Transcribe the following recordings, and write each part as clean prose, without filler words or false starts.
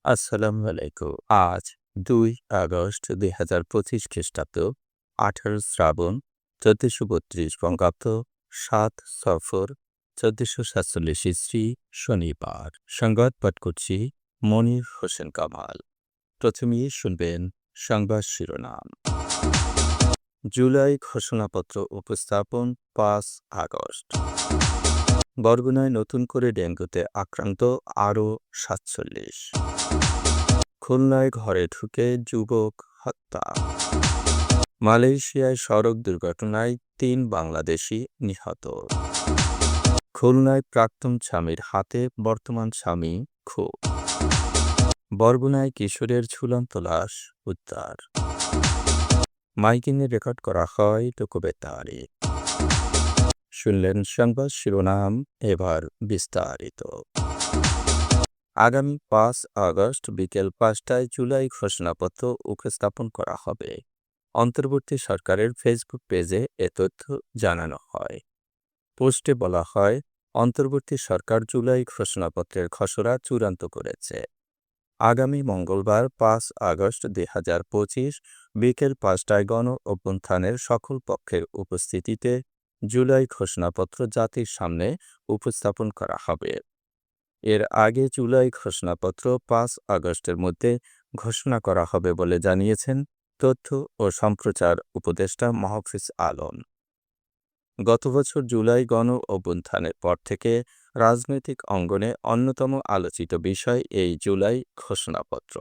আসসালামু আলাইকুম। আজ ২ আগস্ট ২০২৫ খ্রিস্টাব্দ ১৮ শ্রাবণ ১৪৩২ বঙ্গাব্দ ৭ সফর ১৪৪৭ ইসরি শনিবার। সংবাদ পাঠ করছি মনির হোসেন কামাল। প্রথমেই শুনবেন সংবাদ শিরোনাম। জুলাই ঘোষণাপত্র উপস্থাপন ৫ আগস্ট। বরগুনায় নতুন করে ডেঙ্গুতে আক্রান্ত আরও ৪৭। খুলনায় ঘরে ঢুকে যুবক হত্যা। মালয়েশিয়ায় সড়ক দুর্ঘটনায় ৩ বাংলাদেশি নিহত। খুলনায় প্রাক্তন স্বামীর হাতে বর্তমান স্বামী খুন। বরগুনায় কিশোরের ঝুলন্ত লাশ উদ্ধার। মাইকিংয়ে রেকর্ড করা হয় লোকবেতারে। শুনলেন সংবাদ শিরোনাম, এবার বিস্তারিত। আগামী ৫ আগস্ট বিকেল ৫টায় জুলাই ঘোষণাপত্র উপস্থাপন করা হবে। অন্তর্বর্তী সরকারের ফেসবুক পেজে এ তথ্য জানানো হয়। পোস্টে বলা হয়, অন্তর্বর্তী সরকার জুলাই ঘোষণাপত্রের খসড়া চূড়ান্ত করেছে। আগামী মঙ্গলবার ৫ আগস্ট ২০২৫ বিকেল ৫টায় গণ অভ্যুত্থানের সকল পক্ষের উপস্থিতিতে জুলাই ঘোষণাপত্র জাতির সামনে উপস্থাপন করা হবে। এর আগে জুলাই ঘোষণাপত্র ৫ আগস্টের মধ্যে ঘোষণা করা হবে বলে জানিয়েছেন তথ্য ও সম্প্রচার উপদেষ্টা মাহফুজ আলম। গত বছর জুলাই গণ অভ্যুত্থানের পর থেকে রাজনৈতিক অঙ্গনে অন্যতম আলোচিত বিষয় এই জুলাই ঘোষণাপত্র।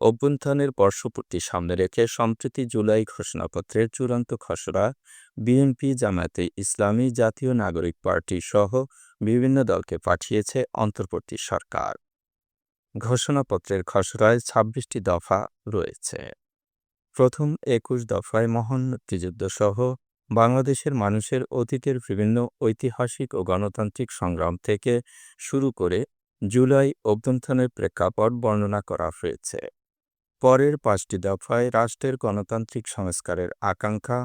অভ্যুত্থানের বর্ষপূর্তি সামনে রেখে সম্প্রতি জুলাই ঘোষণাপত্রের চূড়ান্ত খসড়া বিএনপি, জামায়াতে ইসলামী, জাতীয় নাগরিক পার্টি সহ বিভিন্ন দলকে পাঠিয়েছে অন্তর্বর্তী সরকার। ঘোষণাপত্রের খসড়ায় ২৬টি দফা রয়েছে। প্রথম ২১ দফায় মহান মুক্তিযুদ্ধসহ বাংলাদেশের মানুষের অতীতের বিভিন্ন ঐতিহাসিক ও গণতান্ত্রিক সংগ্রাম থেকে শুরু করে জুলাই অভ্যুত্থানের প্রেক্ষাপট বর্ণনা করা হয়েছে। পরের ৫টি দফায় রাষ্ট্রের গণতান্ত্রিক সংস্কারের আকাঙ্ক্ষা,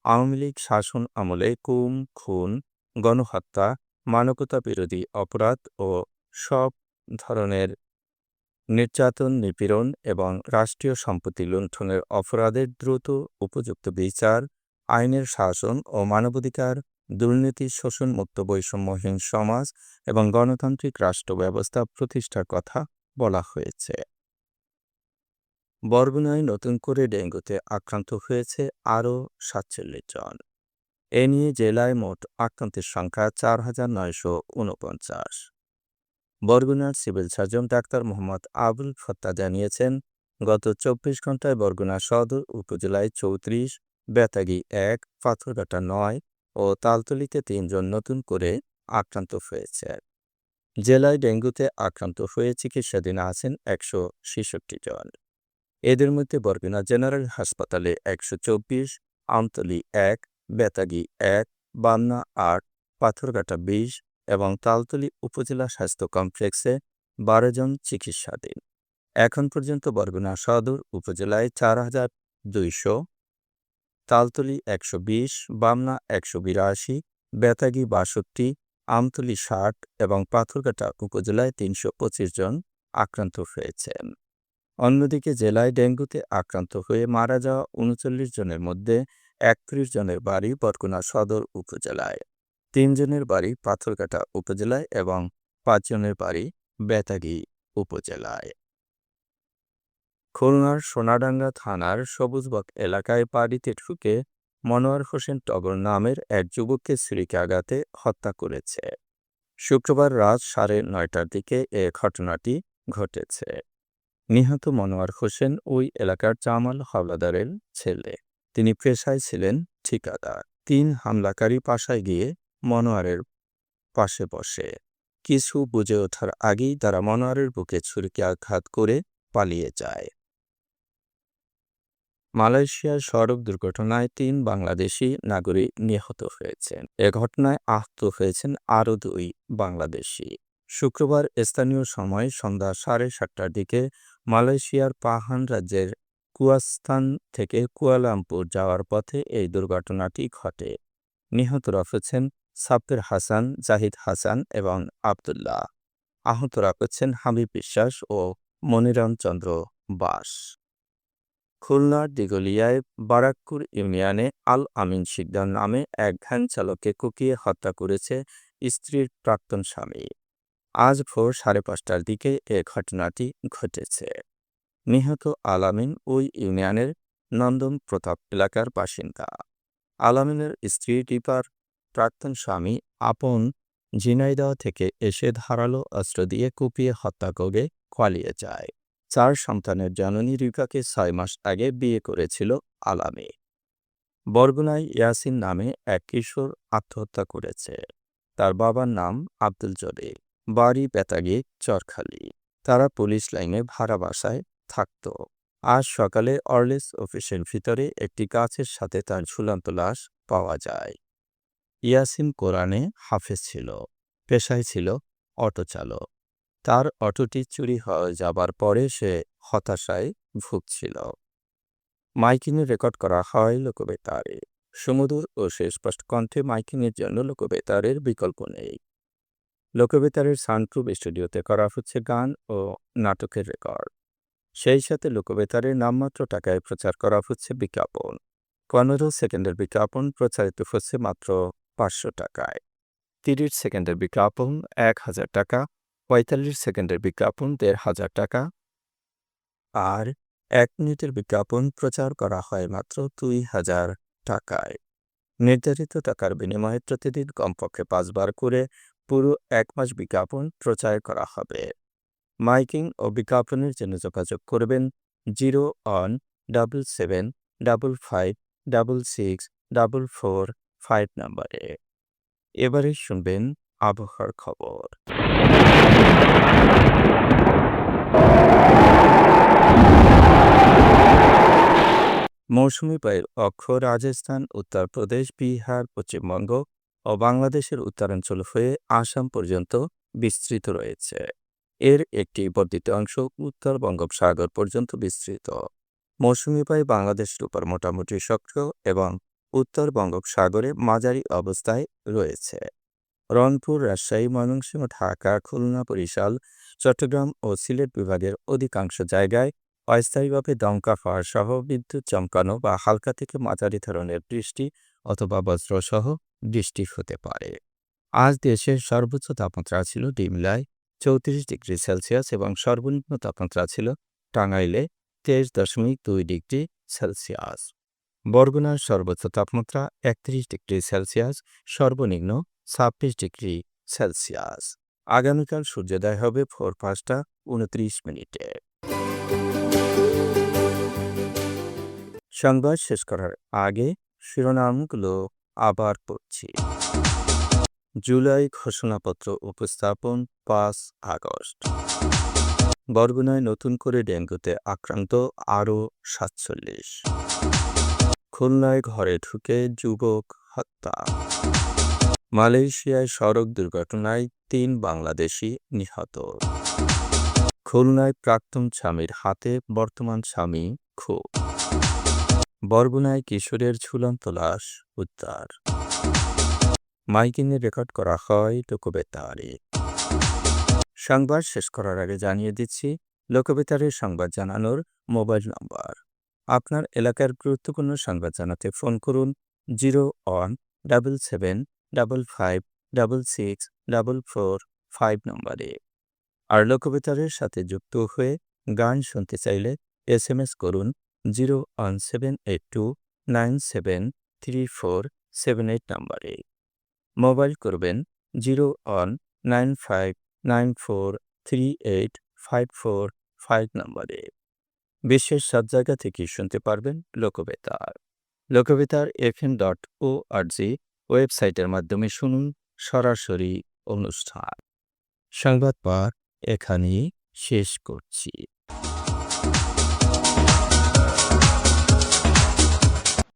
আওয়ামী লীগ শাসন আমলে গুম, খুন, গণহত্যা, মানবতা বিরোধী অপরাধ ও সব ধরনের নির্যাতন, নিপীড়ন এবং রাষ্ট্রীয় সম্পত্তি লুণ্ঠনের অপরাধের দ্রুত উপযুক্ত বিচার, আইনের শাসন ও মানবাধিকার, দুর্নীতি, শোষণমুক্ত বৈষম্যহীন সমাজ এবং গণতান্ত্রিক রাষ্ট্র ব্যবস্থা প্রতিষ্ঠার কথা বলা হয়েছে। বরগুনায় নতুন করে ডেঙ্গুতে আক্রান্ত হয়েছে আরও ৪৭ জন। এ নিয়ে জেলায় মোট আক্রান্তের সংখ্যা ৪,৯৪৯। বরগুনার civil surgeon doctor Mohammad Abul Fattah জানিয়েছেন, গত ২৪ ঘণ্টায় বরগুনা সদর উপজেলায় ৩৪, বেতাগী ১, পাথরঘাটা ৯ ও তালতলীতে ৩ জন নতুন করে আক্রান্ত হয়েছে। জেলায় ডেঙ্গুতে আক্রান্ত হয়ে চিকিৎসাধীন আছেন ১৬৬ জন। এদের মধ্যে বরগুনা জেনারেল হাসপাতালে ১২৪, আমতলী ১, বেতাগী ১, বামনা ৮, পাথরঘাটা ২০ এবং তালতলী উপজেলা স্বাস্থ্য কমপ্লেক্সে ১২ জন চিকিৎসাধীন। এখন পর্যন্ত বরগুনা সদর উপজেলায় ৪,২০০, তালতলী ১২০, বামনা ১৮২, বেতাগী ৬২, আমতলী ৬০ এবং পাথরঘাটা উপজেলায় ৩২৫ জন আক্রান্ত হয়েছেন। অন্যদিকে জেলায় ডেঙ্গুতে আক্রান্ত হয়ে মারা যাওয়া ৩৯ জনের মধ্যে ৩১ জনের বাড়ি বরগুনা সদর উপজেলায়, ৩ জনের বাড়ি পাথরঘাটা উপজেলায় এবং ৫ জনের বাড়ি বেতাগী উপজেলায়। খুলনার সোনাডাঙ্গা থানার সবুজবক এলাকায় বাড়িতে ঢুকে মনোয়ার হোসেন টগর নামের এক যুবককে ছুরিকাঘাতে হত্যা করেছে। শুক্রবার রাত ৯:৩০টার দিকে এ ঘটনাটি ঘটেছে। নিহত মনোয়ার হোসেন ওই এলাকার জামাল হাওলাদারের ছেলে। তিনি পেশায় ছিলেন ঠিকাদার। ৩ হামলাকারী বাসায় গিয়ে মনোয়ারের পাশে বসে। কিছু বুঝে ওঠার আগেই তারা মনোয়ারের বুকে ছুরিকাঘাত করে পালিয়ে যায়। মালয়েশিয়ার সড়ক দুর্ঘটনায় ৩ বাংলাদেশি নাগরিক নিহত হয়েছেন। এ ঘটনায় আহত হয়েছেন আরও ২ বাংলাদেশি। শুক্রবার স্থানীয় সময় সন্ধ্যা ৭:৩০টার দিকে মালয়েশিয়ার পাহান রাজ্যের কুয়াস্তান থেকে কুয়ালালামপুর যাওয়ার পথে এই দুর্ঘটনাটি ঘটে। নিহতরা হচ্ছেন সাব্বির হাসান, জাহিদ হাসান এবং আবদুল্লাহ। আহতরা হচ্ছেন হাবিব বিশ্বাস ও মনিরাম চন্দ্র বাস। খুলনার দিঘলিয়ায় বারাকপুর ইউনিয়নে আল আমিন শিকদার নামে এক ভ্যান চালককে কুপিয়ে হত্যা করেছে স্ত্রীর প্রাক্তন স্বামী। আজ ভোর 5:30টার দিকে এ ঘটনাটি ঘটেছে। নিহত আল আমিন ওই ইউনিয়নের নন্দন প্রতাপ এলাকার বাসিন্দা। আল আমিনের স্ত্রী রিপার প্রাক্তন স্বামী আপন ঝিনাইদহ থেকে এসে ধারালো অস্ত্র দিয়ে কুপিয়ে হত্যা করে পালিয়ে যায়। 4 সন্তানের জননী রিপাকে 6 মাস আগে বিয়ে করেছিল আল আমিন। বরগুনায় ইয়াসিন নামে এক কিশোর আত্মহত্যা করেছে। তার বাবার নাম আব্দুল জলিল, বাড়ি বেতাগী চরখালি। তারা পুলিশ লাইনে ভাড়া বাসায় থাকত। আজ সকালে অর্লেস অফিসের ভিতরে একটি গাছের সাথে তার ঝুলন্ত লাশ পাওয়া যায়। ইয়াসিন কোরআনে হাফেজ ছিল, পেশায় ছিল অটো চালক। তার অটোটি চুরি হয়ে যাবার পরে সে হতাশায় ভুগছিল। মাইকিংয়ে রেকর্ড করা হয় লোকবেতারে। সুমধুর ও সুস্পষ্ট কণ্ঠে মাইকিংয়ের জন্য লোকবেতারের বিকল্প নেই। লোকবেতারের সাউন্ডপ্রুফ স্টুডিওতে করা হচ্ছে গান ও নাটকের রেকর্ড। সেই সাথে লোকবেতারের নামমাত্র টাকায় প্রচার করা হচ্ছে বিজ্ঞাপন। 15 সেকেন্ডের বিজ্ঞাপন প্রচারিত হচ্ছে মাত্র 500 টাকায়। 30 সেকেন্ডের বিজ্ঞাপন 1000 টাকা, 45 সেকেন্ডের বিজ্ঞাপন 1500 টাকা, আর 1 মিনিটের বিজ্ঞাপন প্রচার করা হয় মাত্র 2000 টাকায়। নির্ধারিত টাকার বিনিময়ে প্রতিদিন কমপক্ষে 5 বার করে পুরো 1 মাস বিজ্ঞাপন প্রচার করা হবে। মাইকিং ও বিজ্ঞাপনের জন্য যোগাযোগ করবেন 0-17755664445 নম্বরে। এবারে শুনবেন আবহাওয়ার খবর। মৌসুমি বায়ুর অক্ষ রাজস্থান, উত্তরপ্রদেশ, বিহার, পশ্চিমবঙ্গ ও বাংলাদেশের উত্তরাঞ্চল হয়ে আসাম পর্যন্ত বিস্তৃত রয়েছে। এর একটি বর্ধিত অংশ উত্তর বঙ্গোপসাগর পর্যন্ত বিস্তৃত। মৌসুমি বায়ু বাংলাদেশের উপর মোটামুটি সক্রিয় এবং উত্তর বঙ্গোপসাগরে মাঝারি অবস্থায় রয়েছে। রংপুর, রাজশাহী, ময়মনসিংহ, ঢাকা, খুলনা, বরিশাল, চট্টগ্রাম ও সিলেট বিভাগের অধিকাংশ জায়গায় অস্থায়ীভাবে দমকা হওয়া সহ বিদ্যুৎ চমকানো বা হালকা থেকে মাঝারি ধরনের বৃষ্টি অথবা বজ্রসহ বৃষ্টি হতে পারে। আজ দেশের সর্বোচ্চ তাপমাত্রা ছিল ডিমলায় 34 ডিগ্রি সেলসিয়াস এবং সর্বনিম্ন তাপমাত্রা ছিল টাঙ্গাইলে 23.2 ডিগ্রি সেলসিয়াস। বরগুনার সর্বোচ্চ তাপমাত্রা 31 ডিগ্রি সেলসিয়াস, সর্বনিম্ন 26 ডিগ্রি সেলসিয়াস। আগামীকাল সূর্যোদয় হবে ভোর 5:29। সংবাদ শেষ করার আগে শিরোনামগুলো আবার পড়ছি। জুলাই ঘোষণাপত্র উপস্থাপন 5 আগস্ট। বরগুনায় নতুন করে ডেঙ্গুতে আক্রান্ত আরও 47। খুলনায় ঘরে ঢুকে যুবক হত্যা। মালয়েশিয়ায় সড়ক দুর্ঘটনায় 3 বাংলাদেশি নিহত। খুলনায় প্রাক্তন স্বামীর হাতে বর্তমান স্বামী খুন। বরগুনায় কিশোরের ঝুলন্ত লাশ উদ্ধার। মাইকিংয়ে রেকর্ড করা হয় লোকবেতারে। সংবাদ শেষ করার আগে জানিয়ে দিচ্ছি লোকবেতারের সংবাদ জানানোর মোবাইল নম্বর। আপনার এলাকার গুরুত্বপূর্ণ সংবাদ জানাতে ফোন করুন 0-17755664445 নম্বরে। আর লোকবেতারের সাথে যুক্ত হয়ে গান শুনতে চাইলে SMS করুন 01782973478 নম্বরে। মোবাইল করবেন 01959438545 নম্বরে। বিশ্বের সব জায়গা থেকে শুনতে পারবেন লোকবেতার। লোকবেতার fm.org ওয়েবসাইটের মাধ্যমে শুনুন সরাসরি অনুষ্ঠান। সংবাদ পাঠ এখানেই শেষ করছি।